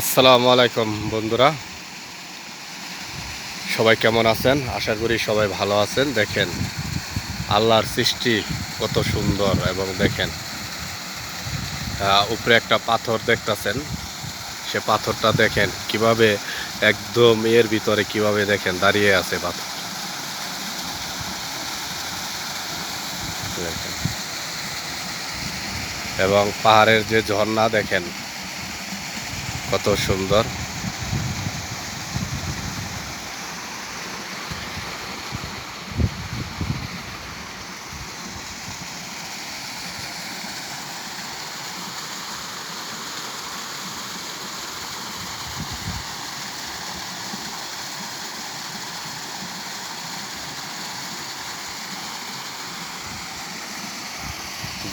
আসসালামু আলাইকুম বন্ধুরা, সবাই কেমন আছেন? আশা করি সবাই ভালো আছেন। দেখেন আল্লাহর সৃষ্টি কত সুন্দর, এবং দেখেন উপরে একটা পাথর দেখতেছেন। সে পাথরটা দেখেন কিভাবে একদম এর ভিতরে কিভাবে দেখেন দাঁড়িয়ে আছে পাথর। দেখেন, এবং পাহাড়ের যে ঝর্ণা দেখেন কত সুন্দর।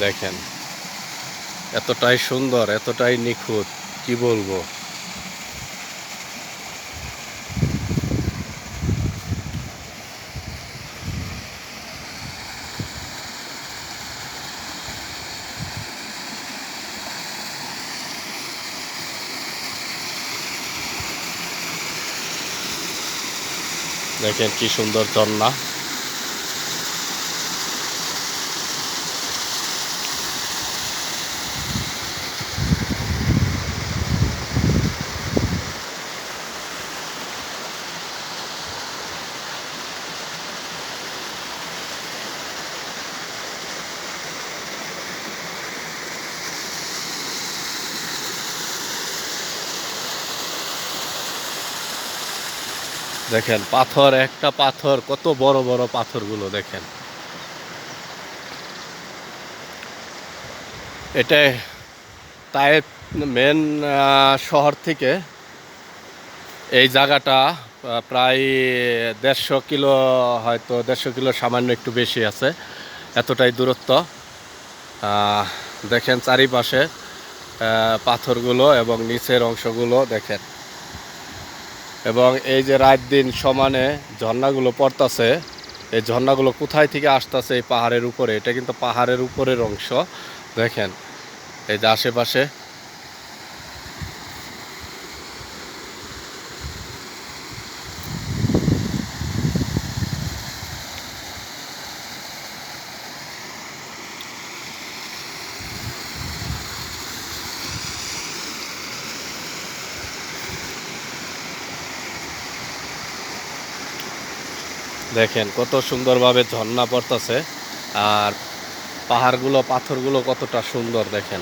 দেখেন এতটাই সুন্দর, এতটাই নিখুঁত, কি বলবো। দেখেন কি সুন্দর ঝর্ণা। দেখেন পাথর, একটা পাথর, কত বড় বড় পাথরগুলো দেখেন। এটা তায়েফ মেন শহর থেকে এই জায়গাটা প্রায় 150 কিলো, হয়তো 150 কিলো সামান্য একটু বেশি আছে, এতটাই দূরত্ব। দেখেন চারিপাশে পাথরগুলো এবং নিচের অংশগুলো দেখেন, এবং এই যে রাত দিন সমানে ঝর্ণাগুলো পড়তেছে, এই ঝর্ণাগুলো কোথায় থেকে আসতেছে? এই পাহাড়ের উপরে, এটা কিন্তু পাহাড়ের উপরের অংশ। দেখেন এই যে আশেপাশে দেখেন কত সুন্দরভাবে ঝর্ণা পড়তেছে, আর পাহাড়গুলো, পাথরগুলো কতটা সুন্দর দেখেন।